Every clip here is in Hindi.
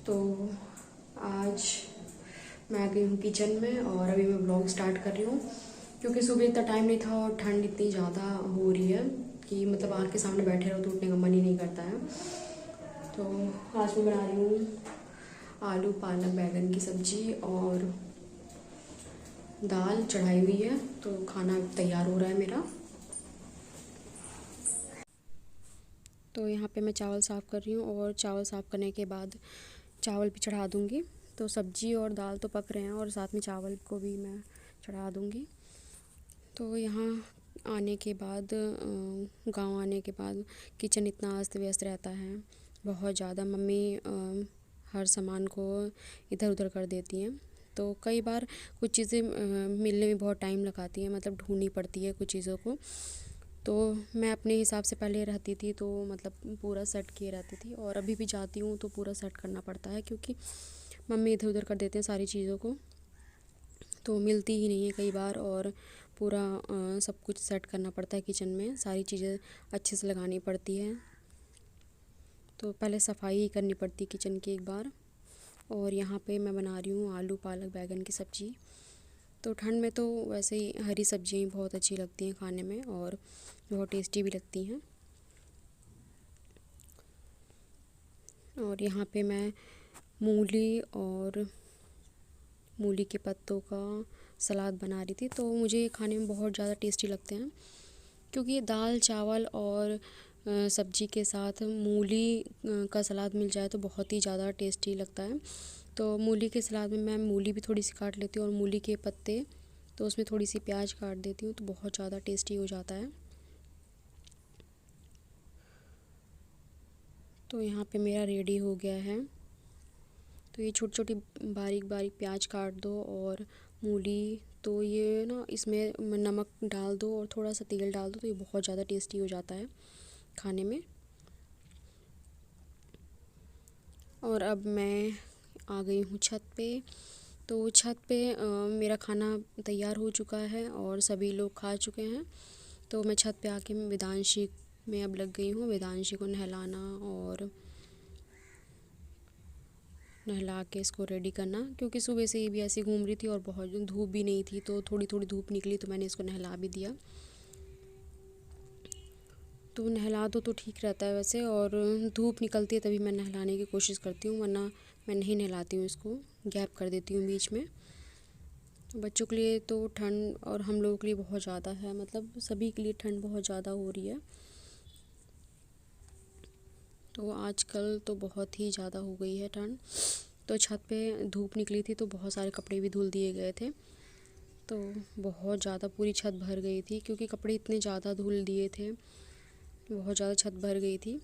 तो आज मैं आ गई हूँ किचन में और अभी मैं ब्लॉग स्टार्ट कर रही हूँ क्योंकि सुबह इतना टाइम नहीं था और ठंड इतनी ज़्यादा हो रही है कि मतलब आँख के सामने बैठे रहो तो उठने का मन ही नहीं करता है। तो आज मैं बना रही हूँ आलू पालक बैंगन की सब्ज़ी और दाल चढ़ाई हुई है, तो खाना तैयार हो रहा है मेरा। तो यहाँ पे मैं चावल साफ़ कर रही हूँ और चावल साफ़ करने के बाद चावल भी चढ़ा दूँगी। तो सब्ज़ी और दाल तो पक रहे हैं और साथ में चावल को भी मैं चढ़ा दूँगी। तो यहाँ आने के बाद गांव आने के बाद किचन इतना अस्त व्यस्त रहता है, बहुत ज़्यादा। मम्मी हर सामान को इधर उधर कर देती हैं, तो कई बार कुछ चीज़ें मिलने में बहुत टाइम लगाती हैं, मतलब ढूंढनी पड़ती है कुछ चीज़ों को। तो मैं अपने हिसाब से पहले रहती थी तो मतलब पूरा सेट किए रहती थी, और अभी भी जाती हूँ तो पूरा सेट करना पड़ता है क्योंकि मम्मी इधर उधर कर देते हैं सारी चीज़ों को, तो मिलती ही नहीं है कई बार। और पूरा सब कुछ सेट करना पड़ता है किचन में, सारी चीज़ें अच्छे से लगानी पड़ती है। तो पहले सफाई ही करनी पड़ती है किचन की एक बार। और यहाँ पे मैं बना रही हूँ आलू पालक बैंगन की सब्ज़ी। तो ठंड में तो वैसे ही हरी सब्जियाँ ही बहुत अच्छी लगती हैं खाने में और बहुत टेस्टी भी लगती हैं। और यहाँ पे मैं मूली और मूली के पत्तों का सलाद बना रही थी, तो मुझे ये खाने में बहुत ज़्यादा टेस्टी लगते हैं क्योंकि दाल चावल और सब्जी के साथ मूली का सलाद मिल जाए तो बहुत ही ज़्यादा टेस्टी लगता है। तो मूली के सलाद में मैं मूली भी थोड़ी सी काट लेती हूँ और मूली के पत्ते, तो उसमें थोड़ी सी प्याज काट देती हूँ, तो बहुत ज़्यादा टेस्टी हो जाता है। तो यहाँ पे मेरा रेडी हो गया है। तो ये छोटी छोटी बारीक बारीक प्याज काट दो और मूली, तो ये ना इसमें नमक डाल दो और थोड़ा सा तेल डाल दो, तो ये बहुत ज़्यादा टेस्टी हो जाता है खाने में। और अब मैं आ गई हूँ छत पे। तो छत पे मेरा खाना तैयार हो चुका है और सभी लोग खा चुके हैं। तो मैं छत पे आके वेदांशी में अब लग गई हूँ, वेदांशी को नहलाना और नहला के इसको रेडी करना, क्योंकि सुबह से ये भी ऐसी घूम रही थी और बहुत धूप भी नहीं थी, तो थोड़ी थोड़ी धूप निकली तो मैंने इसको नहला भी दिया। तो नहला दो तो ठीक रहता है वैसे, और धूप निकलती है तभी मैं नहलाने की कोशिश करती हूँ, वरना मैं नहीं नहलाती हूँ इसको, गैप कर देती हूँ बीच में। तो बच्चों के लिए तो ठंड और हम लोगों के लिए बहुत ज़्यादा है, मतलब सभी के लिए ठंड बहुत ज़्यादा हो रही है। तो आजकल तो बहुत ही ज़्यादा हो गई है ठंड। तो छत पे धूप निकली थी तो बहुत सारे कपड़े भी धुल दिए गए थे, तो बहुत ज़्यादा पूरी छत भर गई थी क्योंकि कपड़े इतने ज़्यादा धुल दिए थे, बहुत ज़्यादा छत भर गई थी।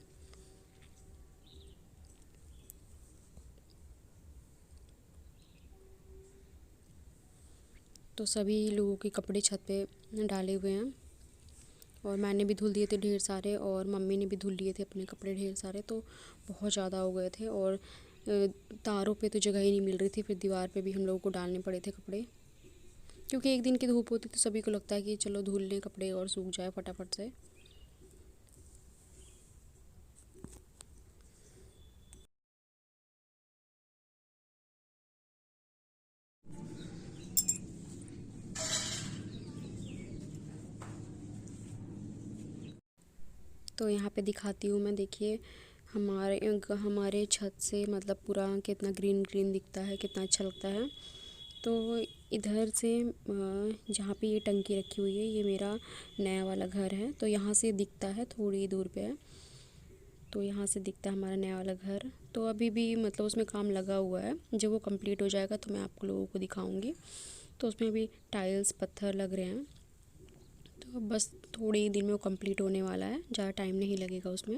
तो सभी लोगों के कपड़े छत पे डाले हुए हैं और मैंने भी धुल दिए थे ढेर सारे, और मम्मी ने भी धुल लिए थे अपने कपड़े ढेर सारे, तो बहुत ज़्यादा हो गए थे। और तारों पे तो जगह ही नहीं मिल रही थी, फिर दीवार पे भी हम लोगों को डालने पड़े थे कपड़े, क्योंकि एक दिन की धूप होती तो सभी को लगता है कि चलो धुल लें कपड़े और सूख जाए फटाफट से। तो यहाँ पे दिखाती हूँ मैं, देखिए हमारे छत से मतलब पूरा कितना ग्रीन ग्रीन दिखता है, कितना अच्छा लगता है। तो इधर से जहाँ पे ये टंकी रखी हुई है, ये मेरा नया वाला घर है, तो यहाँ से दिखता है, थोड़ी दूर पे है, तो यहाँ से दिखता है हमारा नया वाला घर। तो अभी भी मतलब उसमें काम लगा हुआ है, जब वो कंप्लीट हो जाएगा तो मैं आप लोगों को दिखाऊंगी। तो उसमें भी टाइल्स पत्थर लग रहे हैं, तो बस थोड़े ही दिन में वो कंप्लीट होने वाला है, ज़्यादा टाइम नहीं लगेगा उसमें।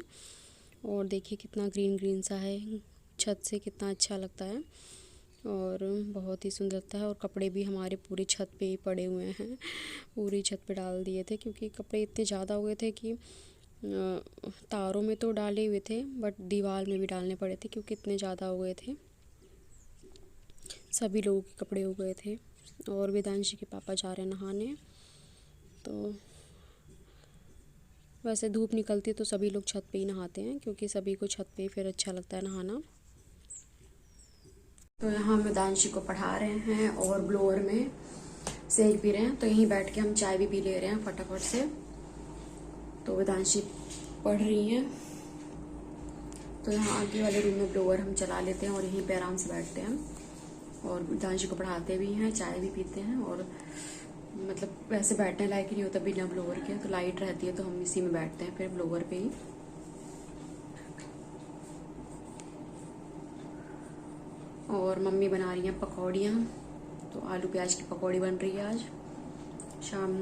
और देखिए कितना ग्रीन ग्रीन सा है, छत से कितना अच्छा लगता है और बहुत ही सुंदर लगता है। और कपड़े भी हमारे पूरे छत पे ही पड़े हुए हैं, पूरी छत पे डाल दिए थे क्योंकि कपड़े इतने ज़्यादा हुए थे कि तारों में तो डाले हुए थे बट दीवार में भी डालने पड़े थे क्योंकि इतने ज़्यादा हो गए थे, सभी लोगों के कपड़े हो गए थे। और वेदांशी के पापा जा रहे हैं नहाने। तो वैसे धूप निकलती है तो सभी लोग छत पे ही नहाते हैं क्योंकि सभी को छत पे ही फिर अच्छा लगता है नहाना। तो यहाँ वेदांशी को पढ़ा रहे हैं और ब्लोअर में सेक पी रहे हैं। तो यहीं बैठ के हम चाय भी पी ले रहे हैं फटाफट से। तो वेदांशी पढ़ रही हैं। तो यहाँ आगे वाले रूम में ब्लोअर हम चला लेते हैं और यहीं पे आराम से बैठते हैं और वेदांशी को पढ़ाते भी हैं, चाय भी पीते हैं। और मतलब वैसे बैठने लायक ही नहीं होता बिना ब्लोअर के, तो लाइट रहती है तो हम इसी में बैठते हैं फिर ब्लोअर पे ही। और मम्मी बना रही हैं पकौड़ियाँ। तो आलू प्याज की पकौड़ी बन रही है। आज शाम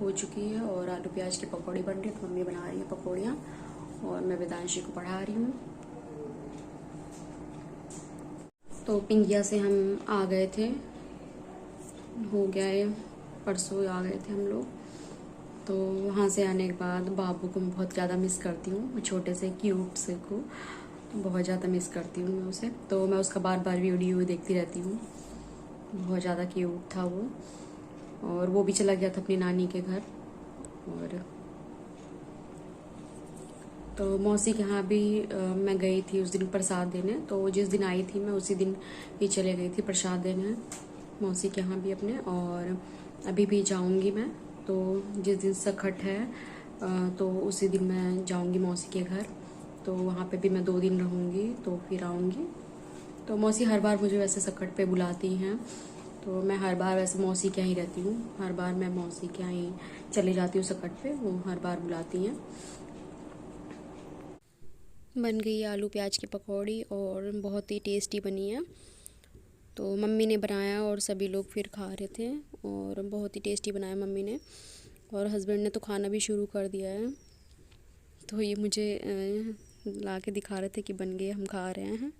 हो चुकी है और आलू प्याज की पकौड़ी बन रही है। तो मम्मी बना रही है पकौड़ियाँ और मैं वेदांशी को पढ़ा रही हूँ। तो पिंगिया से हम आ गए थे, हो गया है परसों आ गए थे हम लोग। तो वहाँ से आने के बाद बाबू को मैं बहुत ज़्यादा मिस करती हूँ, छोटे से क्यूट से को बहुत ज़्यादा मिस करती हूँ मैं उसे। तो मैं उसका बार बार वीडियो देखती रहती हूँ, बहुत ज़्यादा क्यूट था वो। और वो भी चला गया था अपनी नानी के घर। और तो मौसी के यहाँ भी मैं गई थी उस दिन प्रसाद देने। तो जिस दिन आई थी मैं उसी दिन ही चले गई थी प्रसाद देने मौसी के यहाँ भी अपने। और अभी भी जाऊँगी मैं। तो जिस दिन सखट है तो उसी दिन मैं जाऊँगी मौसी के घर। तो वहाँ पे भी मैं 2 दिन रहूँगी तो फिर आऊँगी। तो मौसी हर बार मुझे वैसे सखट पे बुलाती हैं, तो मैं हर बार वैसे मौसी के यहाँ ही रहती हूँ। हर बार मैं मौसी के यहाँ ही चली जाती हूँ सखट पे, वो हर बार बुलाती हैं। बन गई आलू प्याज की पकौड़ी और बहुत ही टेस्टी बनी है। तो मम्मी ने बनाया और सभी लोग फिर खा रहे थे और बहुत ही टेस्टी बनाया मम्मी ने। और हस्बैंड ने तो खाना भी शुरू कर दिया है। तो ये मुझे ला के दिखा रहे थे कि बन गए, हम खा रहे हैं।